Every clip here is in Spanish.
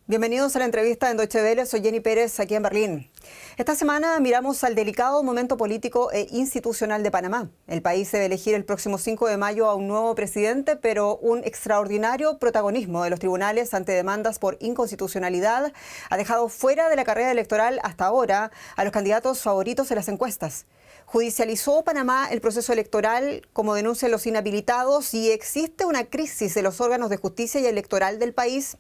Bienvenidos a la entrevista en Deutsche Welle. Soy Jenny Pérez, aquí en Berlín. Esta semana miramos al delicado momento político e institucional de Panamá. El país debe elegir el próximo 5 de mayo a un nuevo presidente, pero un extraordinario protagonismo de los tribunales ante demandas por inconstitucionalidad ha dejado fuera de la carrera electoral hasta ahora a los candidatos favoritos en las encuestas. Judicializó Panamá el proceso electoral, como denuncian los inhabilitados, y existe una crisis de los órganos de justicia y electoral del país.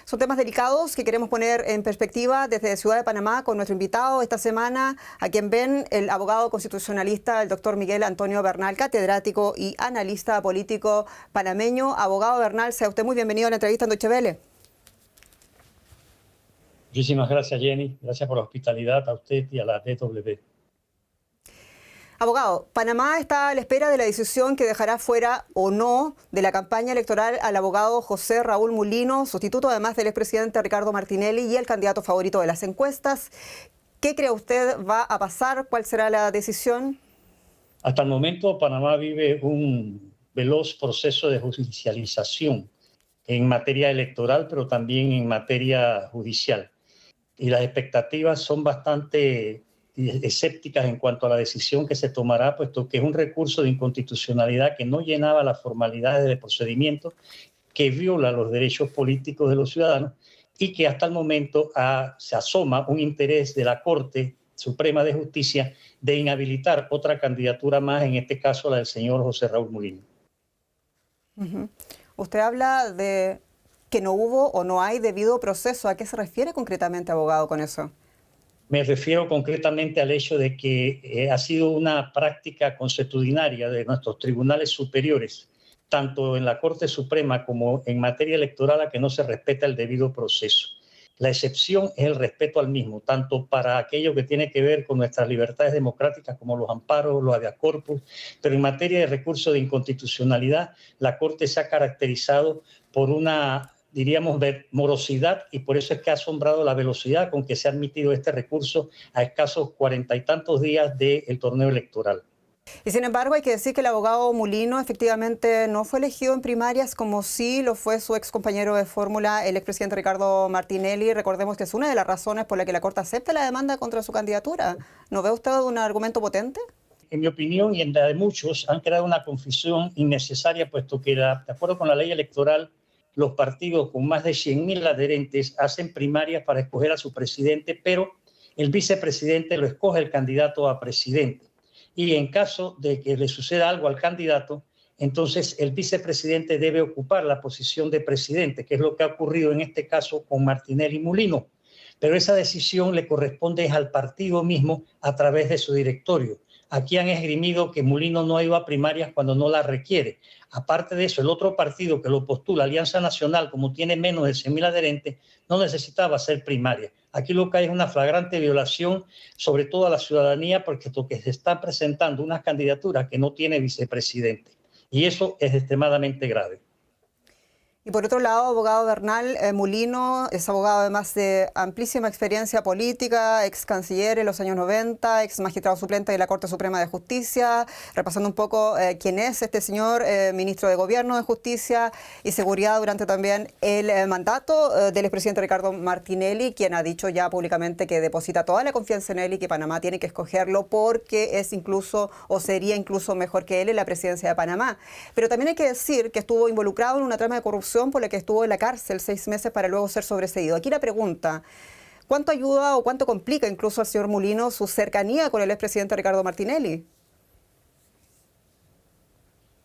Son temas delicados que queremos poner en perspectiva desde Ciudad de Panamá con nuestro invitado esta semana, a quien ven el abogado constitucionalista, el doctor Miguel Antonio Bernal, catedrático y analista político panameño. Abogado Bernal, sea usted muy bienvenido a la entrevista en Deutsche Welle. Muchísimas gracias, Jenny. Gracias por la hospitalidad a usted y a la DW. Abogado, Panamá está a la espera de la decisión que dejará fuera o no de la campaña electoral al abogado José Raúl Mulino, sustituto además del expresidente Ricardo Martinelli y el candidato favorito de las encuestas. ¿Qué cree usted va a pasar? ¿Cuál será la decisión? Hasta el momento, Panamá vive un veloz proceso de judicialización en materia electoral, pero también en materia judicial. Y las expectativas son bastante escépticas en cuanto a la decisión que se tomará, puesto que es un recurso de inconstitucionalidad que no llenaba las formalidades del procedimiento, que viola los derechos políticos de los ciudadanos y que hasta el momento se asoma un interés de la Corte Suprema de Justicia de inhabilitar otra candidatura más, en este caso la del señor José Raúl Mulino. Usted habla de que no hubo o no hay debido proceso. ¿A qué se refiere concretamente, abogado, con eso? Me refiero concretamente al hecho de que ha sido una práctica consuetudinaria de nuestros tribunales superiores, tanto en la Corte Suprema como en materia electoral, a que no se respeta el debido proceso. La excepción es el respeto al mismo, tanto para aquello que tiene que ver con nuestras libertades democráticas como los amparos, los habeas corpus, pero en materia de recurso de inconstitucionalidad, la Corte se ha caracterizado por una, diríamos, morosidad, y por eso es que ha asombrado la velocidad con que se ha admitido este recurso a escasos 40 y tantos días del torneo electoral. Y sin embargo hay que decir que el abogado Mulino efectivamente no fue elegido en primarias como sí lo fue su ex compañero de fórmula, el expresidente Ricardo Martinelli. Recordemos que es una de las razones por la que la Corte acepta la demanda contra su candidatura. ¿No ve usted un argumento potente? En mi opinión y en la de muchos, han creado una confusión innecesaria, puesto que, de acuerdo con la ley electoral, los partidos con más de 100.000 adherentes hacen primarias para escoger a su presidente, pero el vicepresidente lo escoge el candidato a presidente. Y en caso de que le suceda algo al candidato, entonces el vicepresidente debe ocupar la posición de presidente, que es lo que ha ocurrido en este caso con Martinelli y Mulino. Pero esa decisión le corresponde al partido mismo a través de su directorio. Aquí han esgrimido que Mulino no ha ido a primarias cuando no la requiere. Aparte de eso, el otro partido que lo postula, Alianza Nacional, como tiene menos de 100.000 adherentes, no necesitaba hacer primaria. Aquí lo que hay es una flagrante violación, sobre todo a la ciudadanía, porque se está presentando una candidatura que no tiene vicepresidente. Y eso es extremadamente grave. Y por otro lado, abogado Bernal, Mulino es abogado además de amplísima experiencia política, ex canciller en los años 90, ex magistrado suplente de la Corte Suprema de Justicia. Repasando un poco quién es este señor, ministro de Gobierno de Justicia y Seguridad durante también el mandato del expresidente Ricardo Martinelli, quien ha dicho ya públicamente que deposita toda la confianza en él y que Panamá tiene que escogerlo porque es incluso o sería incluso mejor que él en la presidencia de Panamá. Pero también hay que decir que estuvo involucrado en una trama de corrupción por la que estuvo en la cárcel 6 meses para luego ser sobreseído. Aquí la pregunta, ¿cuánto ayuda o cuánto complica incluso al señor Mulino su cercanía con el expresidente Ricardo Martinelli?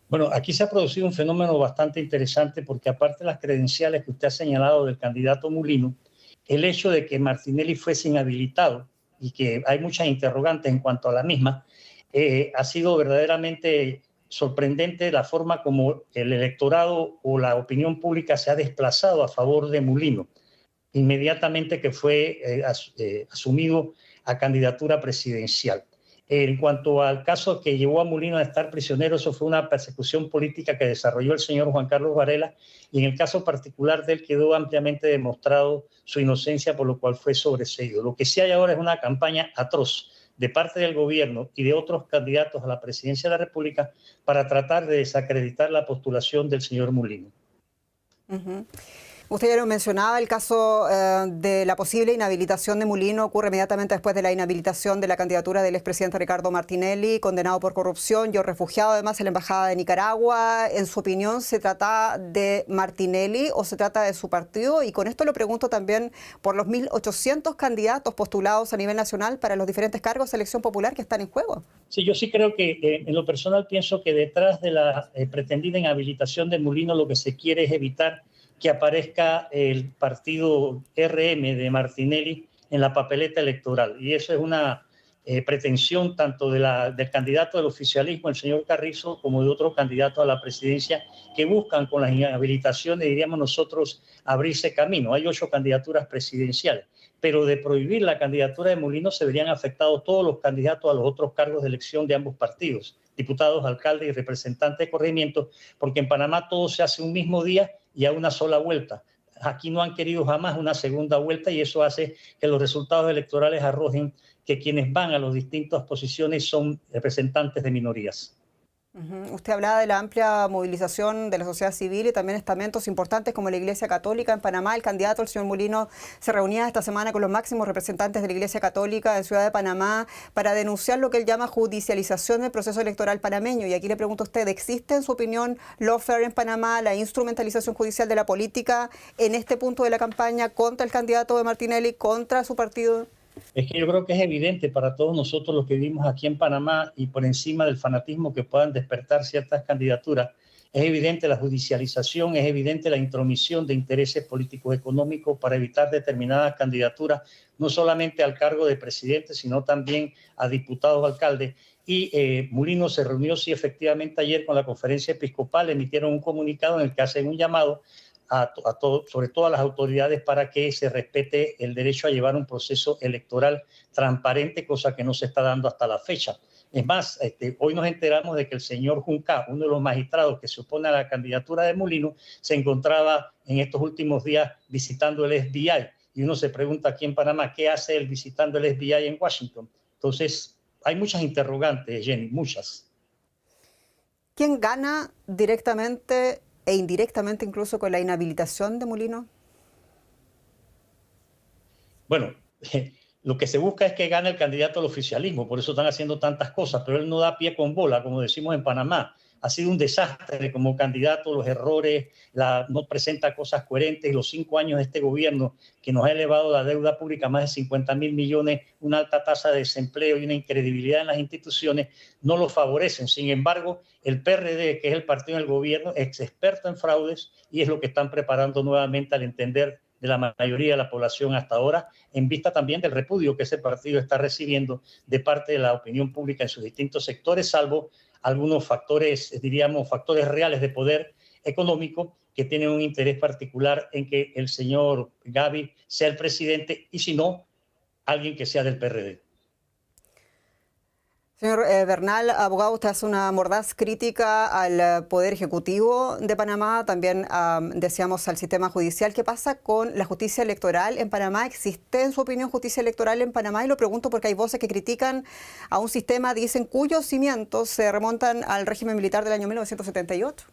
Bueno, aquí se ha producido un fenómeno bastante interesante, porque aparte de las credenciales que usted ha señalado del candidato Mulino, el hecho de que Martinelli fuese inhabilitado y que hay muchas interrogantes en cuanto a la misma, ha sido verdaderamente sorprendente la forma como el electorado o la opinión pública se ha desplazado a favor de Mulino, inmediatamente que fue asumido a candidatura presidencial. En cuanto al caso que llevó a Mulino a estar prisionero, eso fue una persecución política que desarrolló el señor Juan Carlos Varela, y en el caso particular de él quedó ampliamente demostrado su inocencia, por lo cual fue sobreseído. Lo que sí hay ahora es una campaña atroz de parte del gobierno y de otros candidatos a la presidencia de la República para tratar de desacreditar la postulación del señor Mulino. Uh-huh. Usted ya lo mencionaba, el caso de la posible inhabilitación de Mulino ocurre inmediatamente después de la inhabilitación de la candidatura del expresidente Ricardo Martinelli, condenado por corrupción, yo refugiado además en la Embajada de Nicaragua. En su opinión, ¿se trata de Martinelli o se trata de su partido? Y con esto lo pregunto también por los 1.800 candidatos postulados a nivel nacional para los diferentes cargos de elección popular que están en juego. Sí, yo sí creo que en lo personal pienso que detrás de la pretendida inhabilitación de Mulino lo que se quiere es evitar que aparezca el partido RM de Martinelli en la papeleta electoral. Y eso es una pretensión tanto del candidato del oficialismo, el señor Carrizo, como de otros candidatos a la presidencia que buscan con las inhabilitaciones, diríamos nosotros, abrirse camino. Hay 8 candidaturas presidenciales, pero de prohibir la candidatura de Mulino se verían afectados todos los candidatos a los otros cargos de elección de ambos partidos, diputados, alcaldes y representantes de corregimiento, porque en Panamá todo se hace un mismo día y a una sola vuelta. Aquí no han querido jamás una segunda vuelta y eso hace que los resultados electorales arrojen que quienes van a las distintas posiciones son representantes de minorías. Usted hablaba de la amplia movilización de la sociedad civil y también estamentos importantes como la Iglesia Católica en Panamá. El candidato, el señor Mulino, se reunía esta semana con los máximos representantes de la Iglesia Católica en Ciudad de Panamá para denunciar lo que él llama judicialización del proceso electoral panameño. Y aquí le pregunto a usted, ¿existe en su opinión lawfare en Panamá, la instrumentalización judicial de la política en este punto de la campaña contra el candidato de Martinelli, contra su partido? Es que yo creo que es evidente para todos nosotros los que vivimos aquí en Panamá y por encima del fanatismo que puedan despertar ciertas candidaturas, es evidente la judicialización, es evidente la intromisión de intereses políticos económicos para evitar determinadas candidaturas, no solamente al cargo de presidente, sino también a diputados o alcaldes. Y Mulino se reunió, sí, efectivamente ayer con la conferencia episcopal, emitieron un comunicado en el que hacen un llamado sobre todo a las autoridades para que se respete el derecho a llevar un proceso electoral transparente, cosa que no se está dando hasta la fecha. Es más, hoy nos enteramos de que el señor Junca, uno de los magistrados que se opone a la candidatura de Mulino, se encontraba en estos últimos días visitando el FBI. Y uno se pregunta aquí en Panamá, ¿qué hace él visitando el FBI en Washington? Entonces, hay muchas interrogantes, Jenny, muchas. ¿Quién gana directamente e indirectamente incluso con la inhabilitación de Mulino? Bueno, lo que se busca es que gane el candidato al oficialismo, por eso están haciendo tantas cosas, pero él no da pie con bola, como decimos en Panamá. Ha sido un desastre como candidato, los errores, no presenta cosas coherentes y los 5 años de este gobierno que nos ha elevado la deuda pública a más de 50.000 millones, una alta tasa de desempleo y una incredibilidad en las instituciones, no lo favorecen. Sin embargo, el PRD, que es el partido del gobierno, es experto en fraudes y es lo que están preparando nuevamente al entender de la mayoría de la población hasta ahora, en vista también del repudio que ese partido está recibiendo de parte de la opinión pública en sus distintos sectores, salvo algunos factores, diríamos, factores reales de poder económico que tienen un interés particular en que el señor Gavi sea el presidente y si no, alguien que sea del PRD. Señor Bernal, abogado, usted hace una mordaz crítica al Poder Ejecutivo de Panamá, también decíamos al sistema judicial. ¿Qué pasa con la justicia electoral en Panamá? ¿Existe, en su opinión, justicia electoral en Panamá? Y lo pregunto porque hay voces que critican a un sistema, dicen, cuyos cimientos se remontan al régimen militar del año 1978.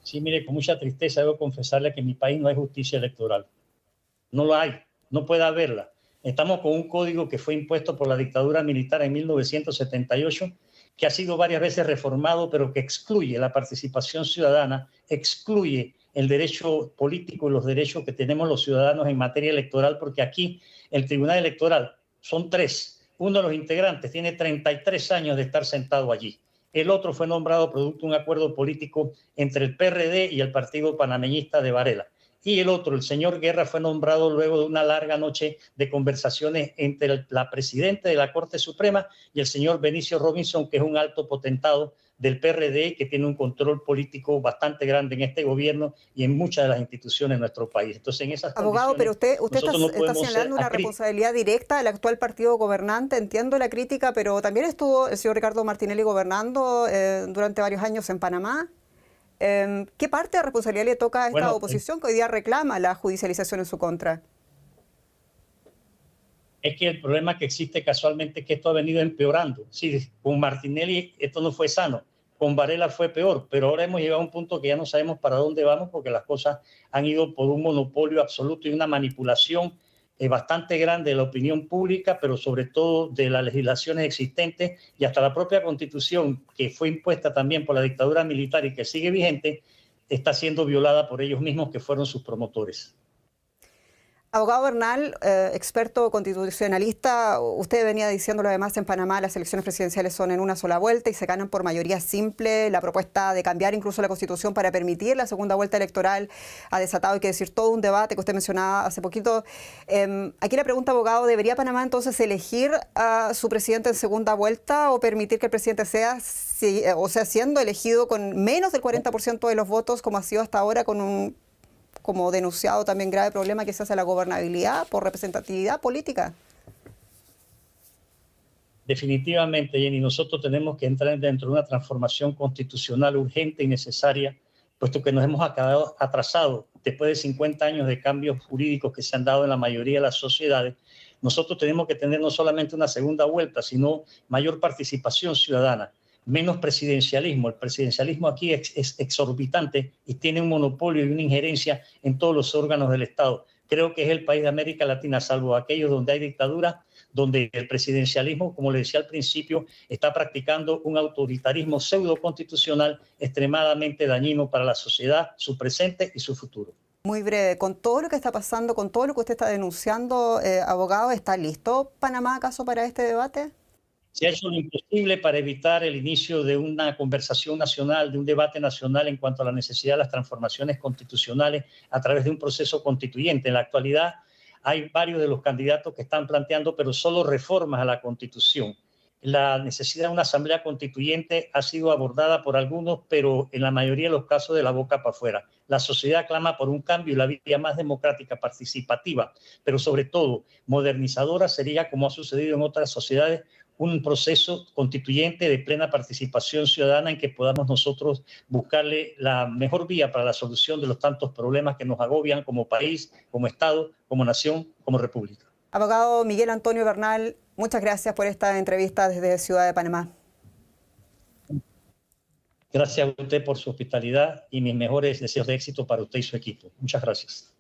Sí, mire, con mucha tristeza debo confesarle que en mi país no hay justicia electoral. No lo hay, no puede haberla. Estamos con un código que fue impuesto por la dictadura militar en 1978, que ha sido varias veces reformado, pero que excluye la participación ciudadana, excluye el derecho político y los derechos que tenemos los ciudadanos en materia electoral, porque aquí el Tribunal Electoral son 3. Uno de los integrantes tiene 33 años de estar sentado allí. El otro fue nombrado producto de un acuerdo político entre el PRD y el Partido Panameñista de Varela. Y el otro, el señor Guerra, fue nombrado luego de una larga noche de conversaciones entre la presidenta de la Corte Suprema y el señor Benicio Robinson, que es un alto potentado del PRD, que tiene un control político bastante grande en este gobierno y en muchas de las instituciones de nuestro país. Entonces, en esas abogado, pero usted está señalando una acríticos. responsabilidad directa del actual partido gobernante. Entiendo la crítica, pero también estuvo el señor Ricardo Martinelli gobernando durante varios años en Panamá. ¿Qué parte de responsabilidad le toca a esta oposición que hoy día reclama la judicialización en su contra? Es que el problema que existe casualmente es que esto ha venido empeorando. Sí, con Martinelli esto no fue sano, con Varela fue peor, pero ahora hemos llegado a un punto que ya no sabemos para dónde vamos porque las cosas han ido por un monopolio absoluto y una manipulación bastante grande de la opinión pública, pero sobre todo de las legislaciones existentes y hasta la propia Constitución, que fue impuesta también por la dictadura militar y que sigue vigente, está siendo violada por ellos mismos que fueron sus promotores. Abogado Bernal, experto constitucionalista, usted venía diciéndolo además en Panamá, las elecciones presidenciales son en una sola vuelta y se ganan por mayoría simple. La propuesta de cambiar incluso la Constitución para permitir la segunda vuelta electoral ha desatado, hay que decir, todo un debate que usted mencionaba hace poquito. Aquí la pregunta, abogado, ¿debería Panamá entonces elegir a su presidente en segunda vuelta o permitir que el presidente sea, siendo elegido con menos del 40% de los votos, como ha sido hasta ahora, con un, como denunciado también, grave problema que se hace a la gobernabilidad por representatividad política? Definitivamente, Jenny, nosotros tenemos que entrar dentro de una transformación constitucional urgente y necesaria, puesto que nos hemos acabado atrasado después de 50 años de cambios jurídicos que se han dado en la mayoría de las sociedades. Nosotros tenemos que tener no solamente una segunda vuelta, sino mayor participación ciudadana, menos presidencialismo. El presidencialismo aquí es exorbitante y tiene un monopolio y una injerencia en todos los órganos del Estado. Creo que es el país de América Latina, salvo aquellos donde hay dictadura, donde el presidencialismo, como le decía al principio, está practicando un autoritarismo pseudo-constitucional extremadamente dañino para la sociedad, su presente y su futuro. Muy breve, con todo lo que está pasando, con todo lo que usted está denunciando, abogado, ¿está listo Panamá acaso para este debate? Se ha hecho lo imposible para evitar el inicio de una conversación nacional, de un debate nacional en cuanto a la necesidad de las transformaciones constitucionales a través de un proceso constituyente. En la actualidad hay varios de los candidatos que están planteando, pero solo reformas a la Constitución. La necesidad de una asamblea constituyente ha sido abordada por algunos, pero en la mayoría de los casos de la boca para afuera. La sociedad clama por un cambio y la vía más democrática, participativa, pero sobre todo modernizadora sería, como ha sucedido en otras sociedades, un proceso constituyente de plena participación ciudadana en que podamos nosotros buscarle la mejor vía para la solución de los tantos problemas que nos agobian como país, como Estado, como nación, como república. Abogado Miguel Antonio Bernal, muchas gracias por esta entrevista desde Ciudad de Panamá. Gracias a usted por su hospitalidad y mis mejores deseos de éxito para usted y su equipo. Muchas gracias.